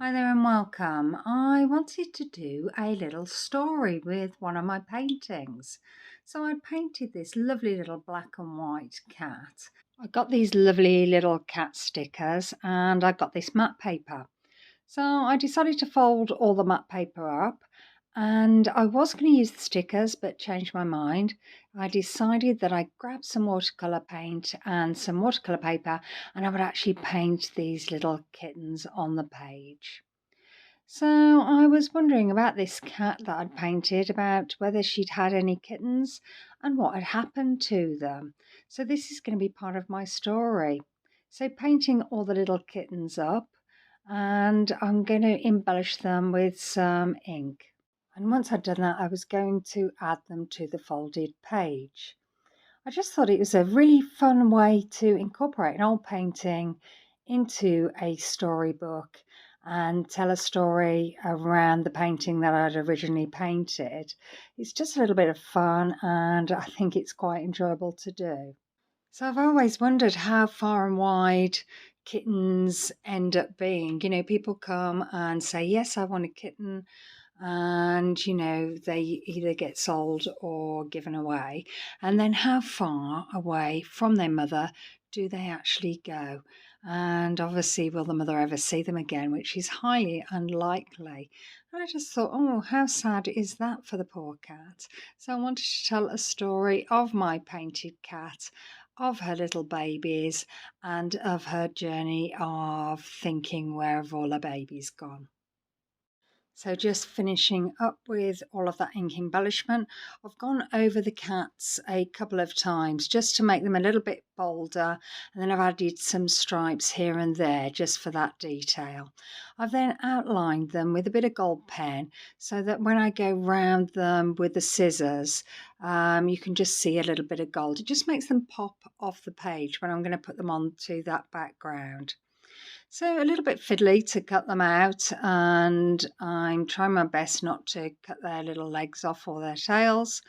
Hi there and welcome. I wanted to do a little story with one of my paintings. So I painted this lovely little black and white cat. I got these lovely little cat stickers and I got this matte paper. So I decided to fold all the matte paper up, and I was going to use the stickers but changed my mind. I decided that I'd grab some watercolour paint and some watercolour paper and I would actually paint these little kittens on the page. So I was wondering about this cat that I'd painted, about whether she'd had any kittens and what had happened to them. So this is going to be part of my story. So painting all the little kittens up, and I'm going to embellish them with some ink. And once I'd done that, I was going to add them to the folded page. I just thought it was a really fun way to incorporate an old painting into a storybook and tell a story around the painting that I'd originally painted. It's just a little bit of fun and I think it's quite enjoyable to do. So I've always wondered how far and wide kittens end up being. People come and say, yes, I want a kitten, and they either get sold or given away, and then how far away from their mother do they actually go? And obviously, will the mother ever see them again, which is highly unlikely. And I just thought, oh, how sad is that for the poor cat? So I wanted to tell a story of my painted cat, of her little babies, and of her journey of thinking, where have all her babies gone? So just finishing up with all of that ink embellishment, I've gone over the cats a couple of times just to make them a little bit bolder, and then I've added some stripes here and there just for that detail. I've then outlined them with a bit of gold pen so that when I go round them with the scissors, you can just see a little bit of gold. It just makes them pop off the page when I'm going to put them onto that background. So a little bit fiddly to cut them out, and I'm trying my best not to cut their little legs off or their tails,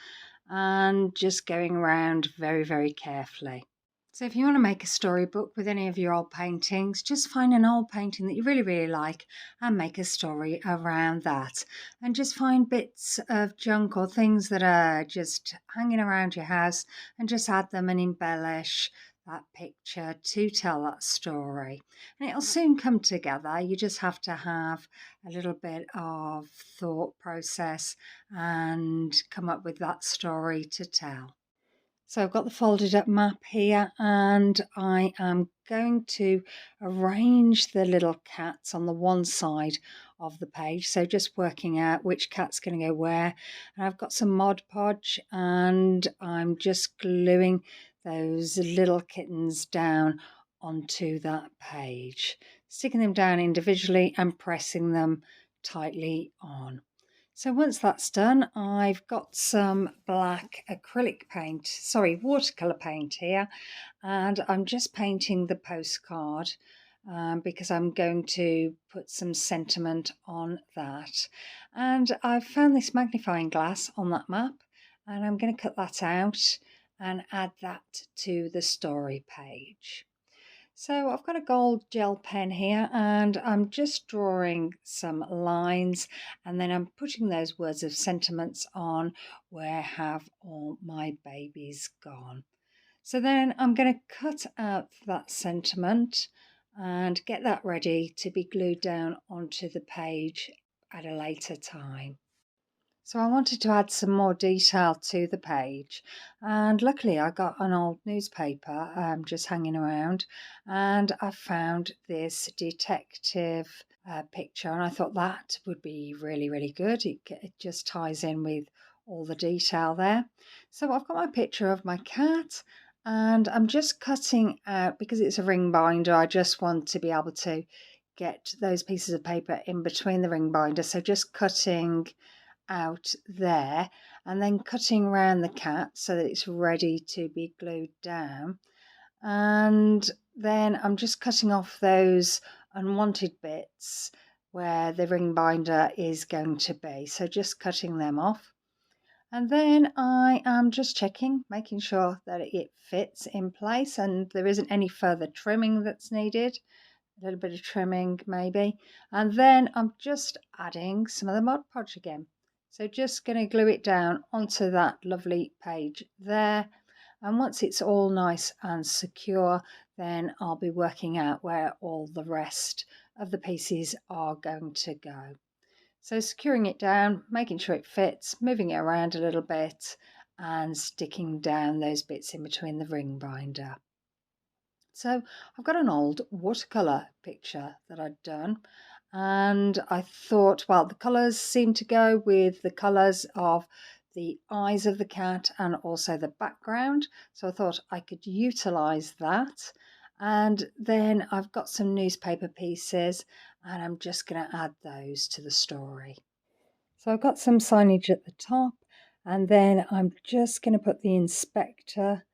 and just going around very, very carefully. So if you want to make a storybook with any of your old paintings, just find an old painting that you really, really like and make a story around that. And just find bits of junk or things that are just hanging around your house and just add them and embellish that picture to tell that story. And it'll soon come together. You just have to have a little bit of thought process and come up with that story to tell. So I've got the folded up map here, and I am going to arrange the little cats on the one side of the page. So just working out which cat's going to go where. And I've got some Mod Podge, and I'm just gluing those little kittens down onto that page, sticking them down individually and pressing them tightly on. So once that's done, I've got some black acrylic paint, watercolour paint here, and I'm just painting the postcard because I'm going to put some sentiment on that. And I've found this magnifying glass on that map, and I'm going to cut that out and add that to the story page. So I've got a gold gel pen here, and I'm just drawing some lines, and then I'm putting those words of sentiments on. Where have all my babies gone? So then I'm going to cut out that sentiment and get that ready to be glued down onto the page at a later time. So I wanted to add some more detail to the page, and luckily I got an old newspaper just hanging around, and I found this detective picture, and I thought that would be really, really good. It just ties in with all the detail there. So I've got my picture of my cat, and I'm just cutting out, because it's a ring binder, I just want to be able to get those pieces of paper in between the ring binder, so just cutting out there and then cutting around the cat so that it's ready to be glued down. And then I'm just cutting off those unwanted bits where the ring binder is going to be, so just cutting them off. And then I am just checking, making sure that it fits in place and there isn't any further trimming that's needed. a little bit of trimming maybe, and then I'm just adding some of the Mod Podge again. So just going to glue it down onto that lovely page there, and once it's all nice and secure, then I'll be working out where all the rest of the pieces are going to go. So securing it down, making sure it fits, moving it around a little bit, and sticking down those bits in between the ring binder. So I've got an old watercolour picture that I'd done, and I thought, well, the colours seem to go with the colours of the eyes of the cat and also the background, so I thought I could utilise that. And then I've got some newspaper pieces and I'm just going to add those to the story. So I've got some signage at the top, and then I'm just going to put the inspector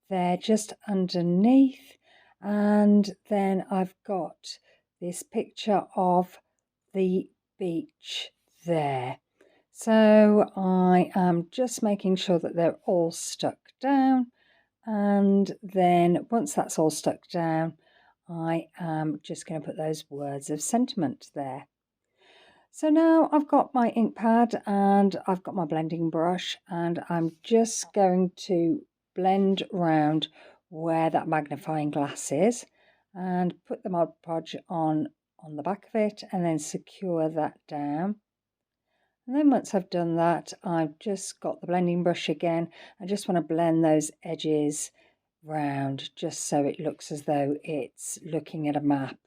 there just underneath, and then I've got this picture of the beach there. So I am just making sure that they're all stuck down, and then once that's all stuck down, I am just going to put those words of sentiment there. So now I've got my ink pad and I've got my blending brush, and I'm just going to blend round where that magnifying glass is and put the Mod Podge on the back of it, and then secure that down. And then once I've done that, I've just got the blending brush again. I just want to blend those edges round just so it looks as though it's looking at a map.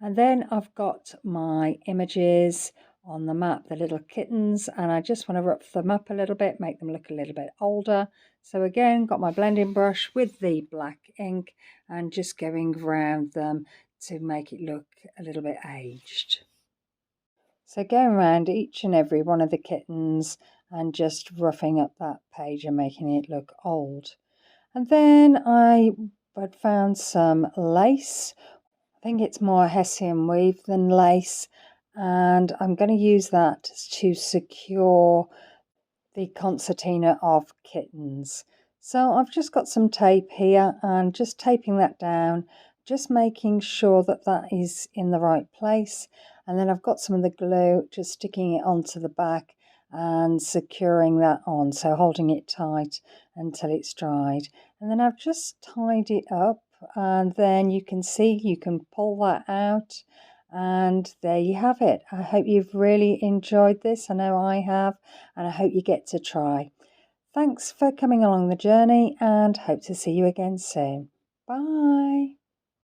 And then I've got my images on the map, the little kittens, and I just want to rough them up a little bit, make them look a little bit older. So again, got my blending brush with the black ink and just going around them to make it look a little bit aged. So going around each and every one of the kittens and just roughing up that page and making it look old. And then I had found some lace. I think it's more Hessian weave than lace, and I'm going to use that to secure the concertina of kittens. So I've just got some tape here and just taping that down, just making sure that that is in the right place. And then I've got some of the glue, just sticking it onto the back and securing that on, so holding it tight until it's dried. And then I've just tied it up, and then you can see you can pull that out, and there you have it. I hope you've really enjoyed this. I know I have, and I hope you get to try. Thanks for coming along the journey, and hope to see you again soon. Bye.